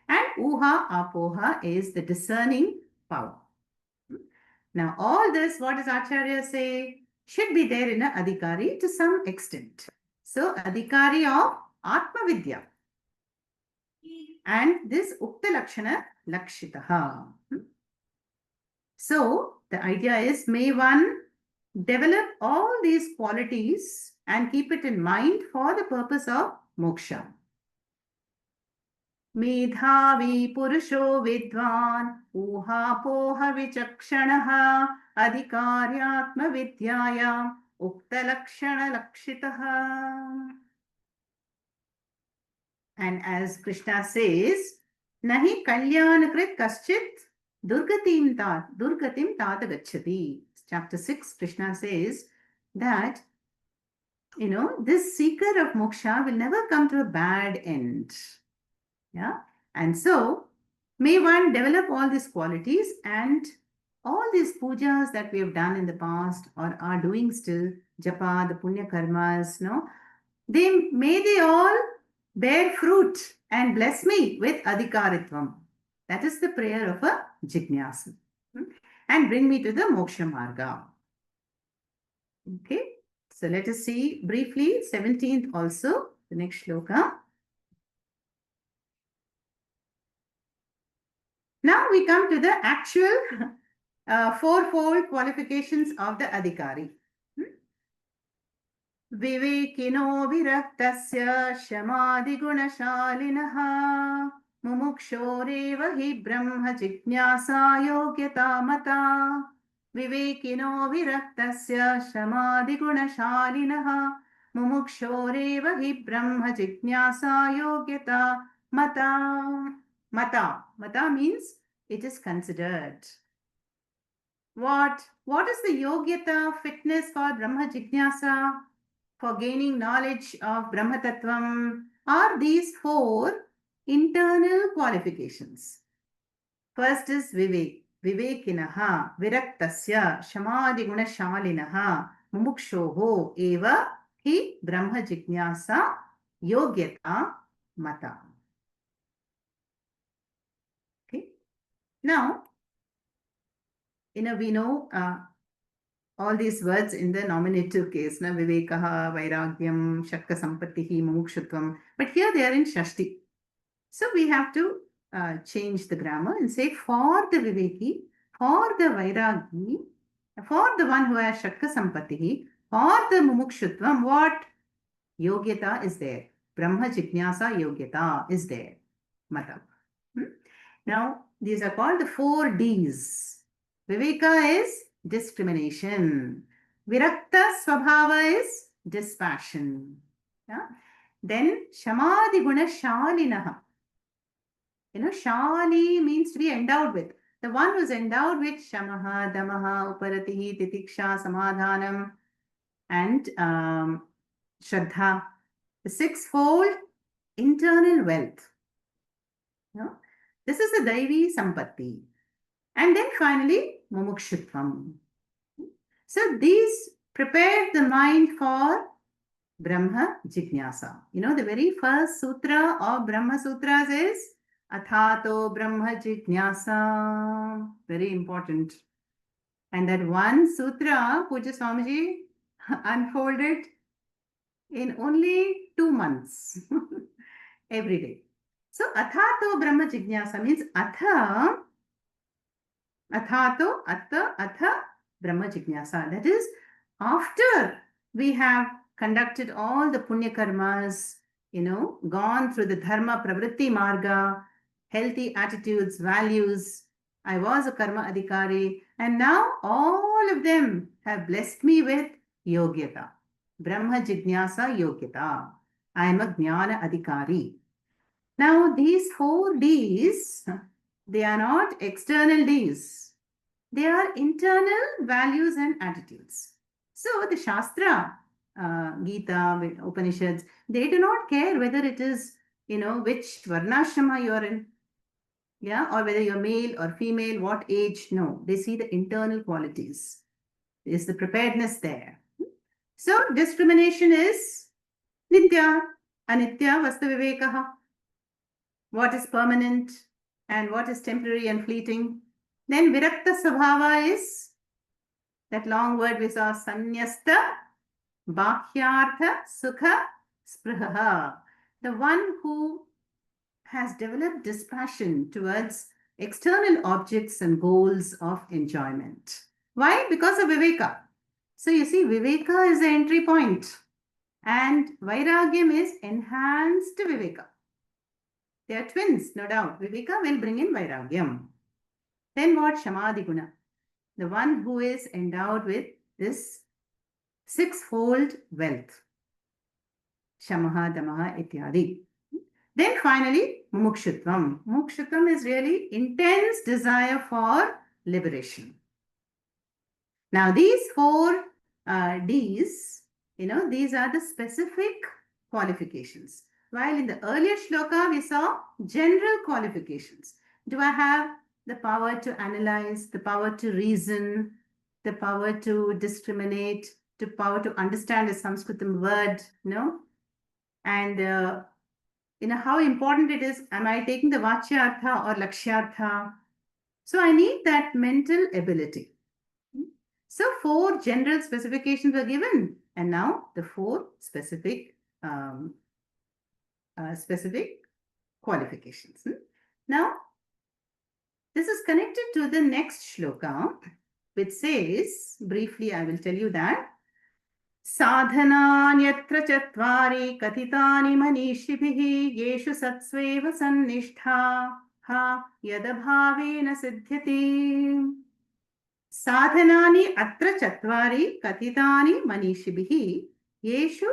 And uha apoha is the discerning power. Now, all this, what does Acharya say? Should be there in a adhikari to some extent. So, adhikari of Atma Vidya. And this Ukta Lakshana Lakshitaha. So, the idea is may one develop all these qualities and keep it in mind for the purpose of moksha. मेधावी पुरुषो विद्वान् ऊहापोह विचक्षणः अधिकार्यात्मविद्यायाम् उक्तलक्षणलक्षितः. And as Krishna says, nahi kalyanakrit kaschit durgatim tat gacchati. Chapter 6, Krishna says that, this seeker of moksha will never come to a bad end. Yeah. And so, may one develop all these qualities and all these pujas that we have done in the past or are doing still, japa, the punya karmas, may they all bear fruit and bless me with adhikaritvam. That is the prayer of a jignyasa. And bring me to the moksha marga. Okay. So let us see briefly 17th also, the next shloka. Now we come to the actual fourfold qualifications of the adhikari. Vivekino viraktasya shamadigunaशालिनः mumukshoreva hi brahma jignasa yogyata mata. Vivekino viraktasya shamadigunaशालिनः mumukshoreva hi brahma jignasa yogyata mata. Mata means it is considered. What is the yogyata, fitness for Brahma Jignasa, for gaining knowledge of Brahma Tattvam? Are these four internal qualifications. First is Vivek. Vivekinaha, Viraktasya, Shamadigunaशालिनः, Mumukshoho, Eva, Hi, Brahma Jignasa, Yogyata, Mata. Now, we know all these words in the nominative case, Vivekaha, Vairagyam, Shakka Sampattihi, Mumukshutvam. But here they are in Shashti. So we have to change the grammar and say for the Viveki, for the Vairagi, for the one who has Shakka Sampattihi, for the Mumukshutvam, what? Yogyata is there. Brahma Jignasa Yogyata is there. Mata. Now, these are called the 4 Ds. Viveka is discrimination. Virakta Swabhava is dispassion. Yeah? Then Shamadhi Guna Shalinaha. Shali means to be endowed with. The one who is endowed with Shamaha, Damaha, Uparatihi, Titiksha, Samadhanam, and Shraddha. The 6-fold internal wealth. This is the Daivi Sampatti. And then finally, Mumukshutvam. So these prepare the mind for Brahma Jignasa. The very first sutra of Brahma Sutras is Athato Brahma Jignasa. Very important. And that one sutra, Puja Swamiji unfolded in only 2 months. Every day. So, Athato Brahma Jignasa means Athato, Atha Brahma Jignasa. That is, after we have conducted all the Punya Karmas, gone through the Dharma Pravritti Marga, healthy attitudes, values. I was a Karma Adhikari, and now all of them have blessed me with Yogyata. Brahma Jignasa Yogyata. I am a Jnana Adhikari. Now, these 4Ds, they are not external Ds. They are internal values and attitudes. So, the Shastra, Gita, Upanishads, they do not care whether it is, which Varnashrama you are in, yeah, or whether you're male or female, what age. No, they see the internal qualities. Is the preparedness there? So, discrimination is Nitya, Anitya, Vastu Vivekaha. What is permanent and what is temporary and fleeting. Then Virakta Sabhava is that long word we saw, Sanyasta, Bhakyartha, Sukha, Sprihaha. The one who has developed dispassion towards external objects and goals of enjoyment. Why? Because of Viveka. So you see, Viveka is the entry point and Vairagyam is enhanced Viveka. They are twins, no doubt. Viveka will bring in Vairagyam. Then what? Shamadhi-guna. The one who is endowed with this sixfold wealth. Shamaha, Damaha, Ityadi. Then finally, Mumukshutvam. Mumukshutvam is really intense desire for liberation. Now these 4Ds, these are the specific qualifications. While in the earlier shloka, we saw general qualifications. Do I have the power to analyze, the power to reason, the power to discriminate, the power to understand a Sanskritam word, and how important it is, am I taking the Vachyartha or Lakshyartha? So I need that mental ability. So 4 general specifications were given, and now the 4 specific qualifications. Now, this is connected to the next shloka, which says, briefly I will tell you that, Sadhananyatra chatvari katitani manishibihi yeshu satsveva sannishta ha yadabhavena siddhyati. Sadhanani atra chatvari katitani manishibihi yeshu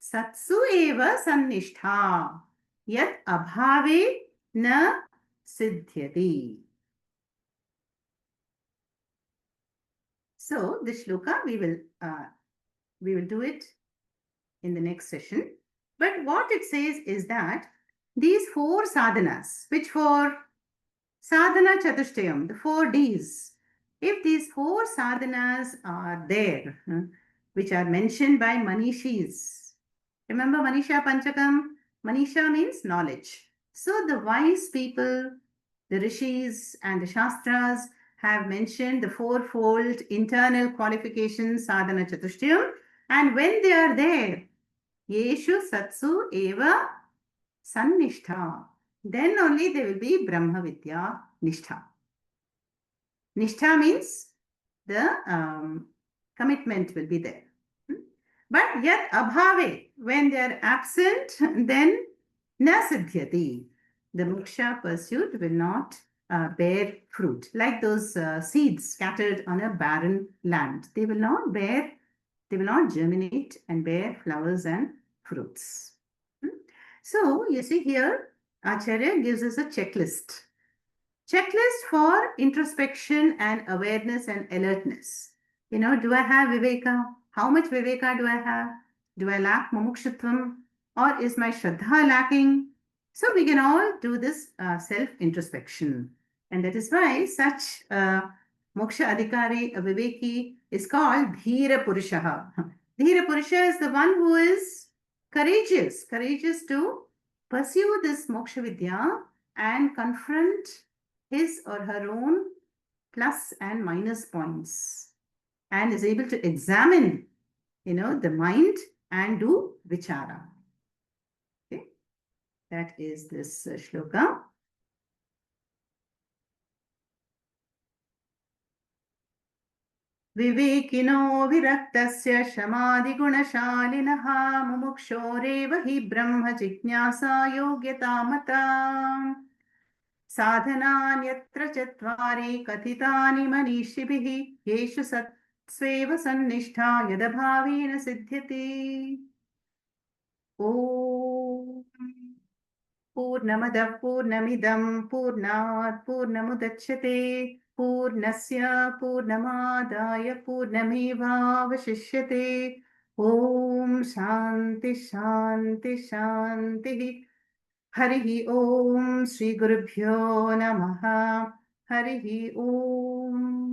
satsu eva sannishta yat abhave na siddhyati. So, this shloka we will do it in the next session. But what it says is that these 4 sadhanas, which 4? Sadhana Chatushtayam, the 4Ds. If these 4 sadhanas are there, which are mentioned by Manishis, remember Manisha Panchakam? Manisha means knowledge. So the wise people, the Rishis and the Shastras have mentioned the 4-fold internal qualifications, sadhana chatushtayam, and when they are there, yeshu satsu eva sannishta, then only they will be Brahma Vidya Nishtha. Nishtha means the commitment will be there. But yet abhave, when they are absent, then na siddhyati, the moksha pursuit will not bear fruit. Like those seeds scattered on a barren land. They will not germinate and bear flowers and fruits. So, you see here, Acharya gives us a checklist. Checklist for introspection and awareness and alertness. Do I have Viveka? How much Viveka do I have? Do I lack Mumukshutvam? Or is my Shraddha lacking? So we can all do this self-introspection. And that is why such Moksha Adhikari, a Viveki, is called Dhira Purushaha. Dhira Purusha is the one who is courageous to pursue this Moksha Vidya and confront his or her own plus and minus points and is able to examine, the mind and do vichara. Okay, that is this shloka. Vivekino viraktasya shamadhi gunashaliнаha mumukshoreva hi brahma jignasa yogyata mata. Sadhananyatra chatvari katitani manishibihi yeshu satsveva sannishta yadabhavena siddhyati. ॐ पूर्णमदः पूर्णमिदं पूर्णात् पूर्णमुदच्यते पूर्णस्य पूर्णमादाय पूर्णमेवावशिष्यते ॐ शान्ति शान्ति शान्तिः हरिः ॐ श्रीगुरुभ्यो नमः हरिः ॐ